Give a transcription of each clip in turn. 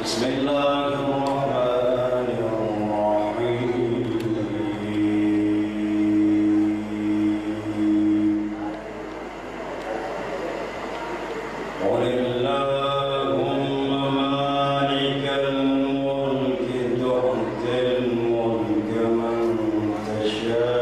بسم الله الرحمن الرحيم. قل اللهم مالك الملك تؤتي الملك من تشاء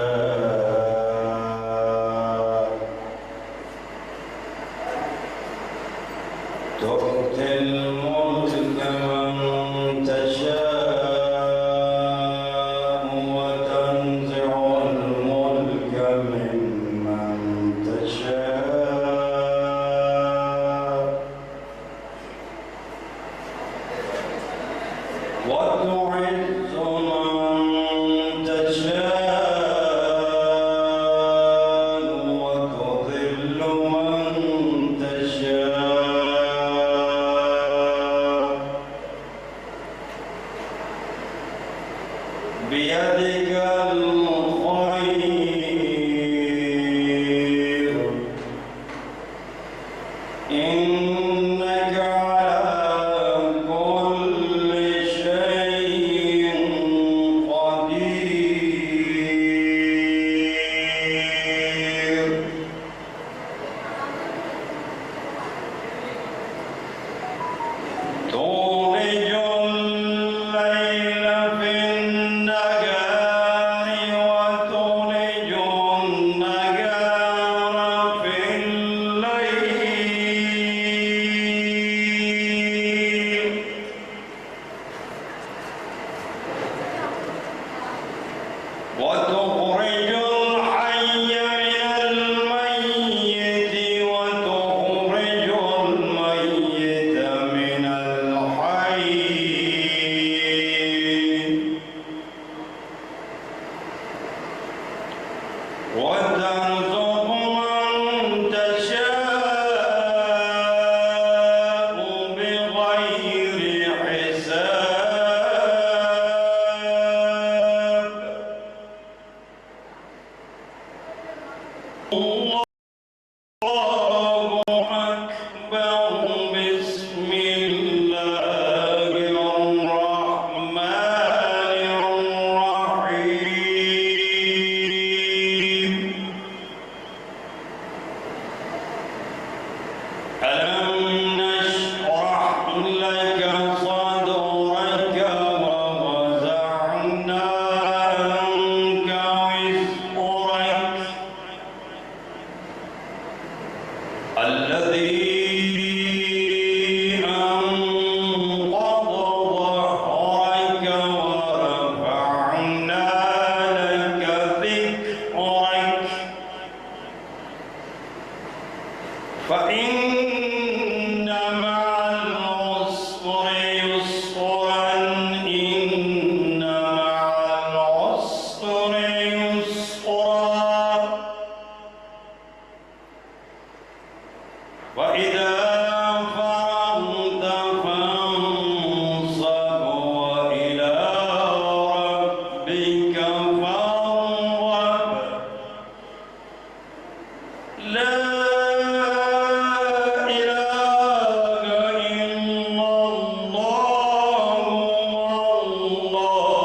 تؤتي الملك من تشاء وتنزع الملك ممن تشاء وتعز من تشاء وتذل من تشاء بيدك الخير إنك على كل شيء قدير. تولج الليل في النهار وتولج النهار في الليل وتخرج الحي من الميت وتخرج الميت من الحي وترزق من تشاء بغير حساب. الله أكبر. بسم الله الرحمن الرحيم. ألم نشرح لك صدرك ووضعنا عنك وزرك الذي أنقض ظهرك ورفعنا لك ذكرك فإن مع العسر يسرا إن مع العسر يسرا وإذا فرغت فانصب وإلى ربك فارغب. لا إله إلا الله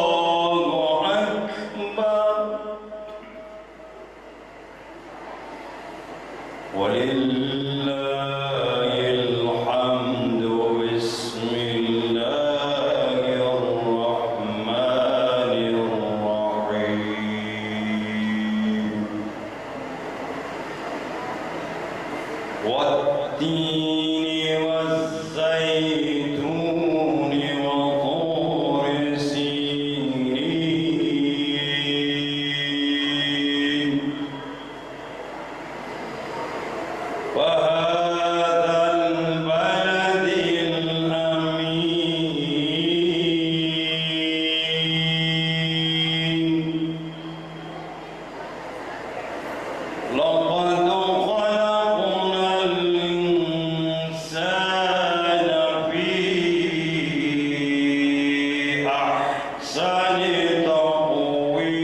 والله أكبر. ولله الحمد. بسم الله الرحمن الرحيم. والتين والزيتون وطور سينين وهذا البلد الأمين. لقد خلقنا الإنسان في أحسن تقويم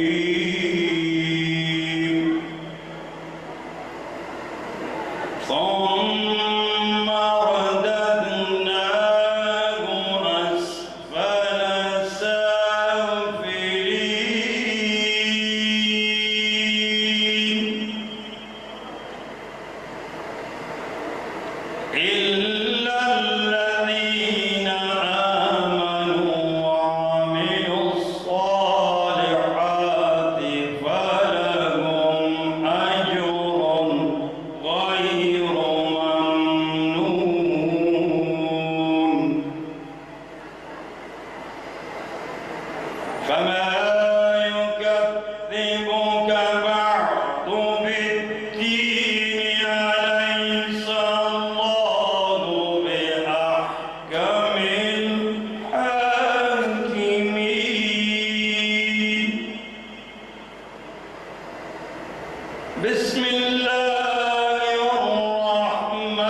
ثم رددناه أسفل سافلين إلا الذين آمنوا وعملوا الصالحات فلهم أجر غير ممنون فما يكذبك بعد بالدين أليس الله بأحكم الحاكمين بسم الله الرحمن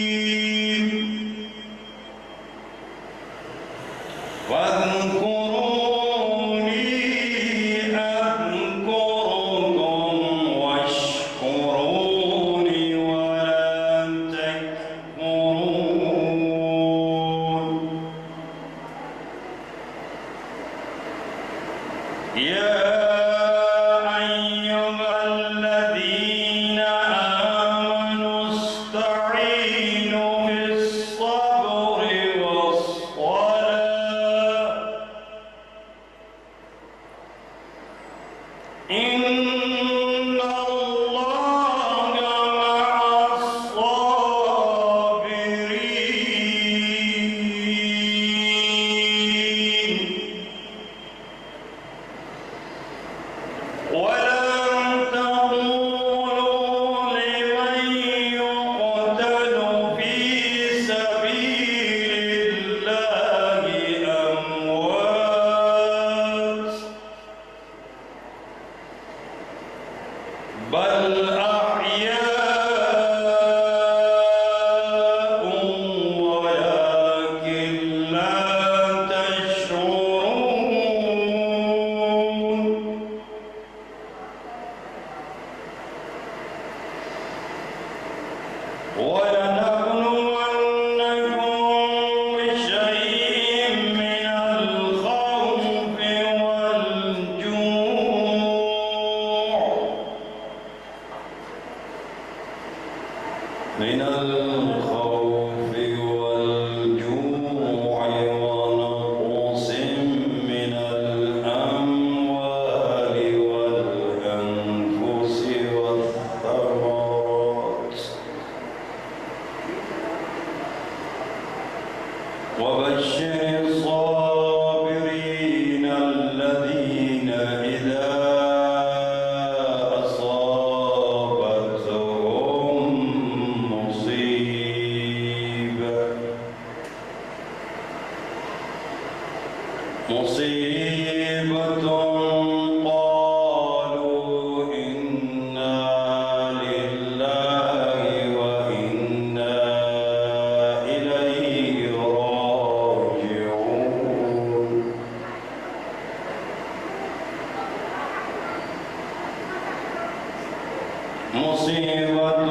الرحيم واذكروني أذكركم واشكروني ولا تكفرون يا أيها الذين آمنوا استعينوا بالصبر والصلاة إن الله مع الصابرين ولا تقولوا لمن يقتل في سبيل الله أموات بل أحياء ولكن لا تشعرون ولنبلونكم بشيء من الخوف والجوع ونقص من الأموال والأنفس والثمرات وبشر الصابرين الذين إذا أصابتهم مصيبة قالوا إنا لله وإنا إليه راجعون مصيبة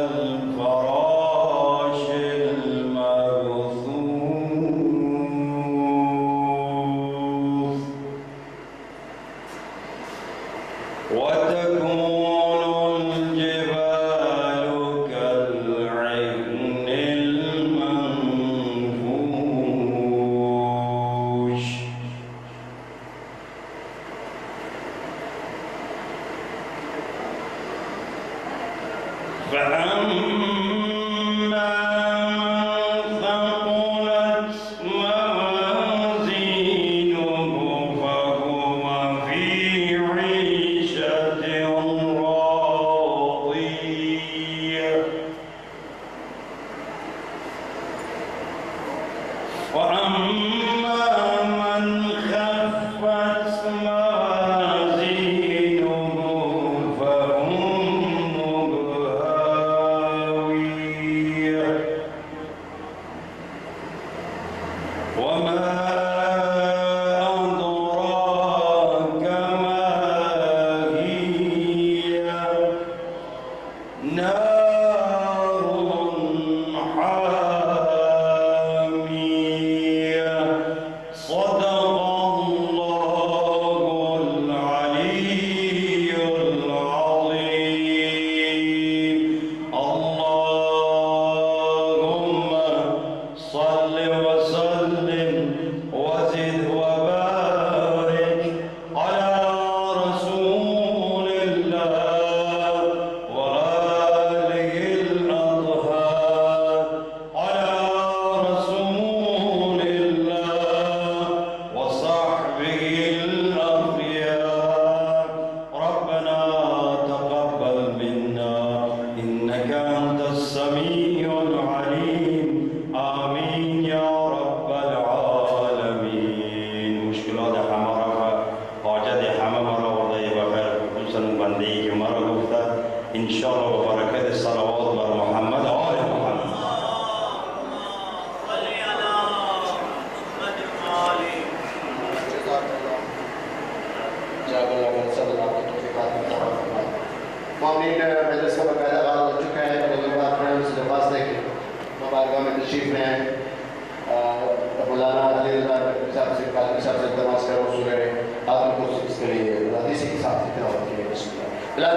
الفراش المبثوث وأما من خفت موازينه فأمه هاوية وما أدراك ما هي نار حامية صدق الله العلي العظيم اللهم صل وسلم وزد وبارك على رسول الله وآله الأطهار على رسول الله وصحبه الأخيار ربنا تقبل منا إنك أنت السميع العليم آمين يا رب العالمين مشكلات حمارة حاجات حمامة وضعي بخير خصوصا بندي مرة گفته إن شاء الله وبركات الصلوات بر محمد وآل محمد मामलीन मजलिस का बकायदा आगाज हो चुका है तलबात हैं उस लिबास देखें मुबारका में तशरीफ में हैं मौलाना अली रज़ा साहब से कालमी साहब से दरवाज़ करो सूरह आदम को इसके लिए हदीस के साथ तिलावत की है बिस्मिल्लाह बिलाल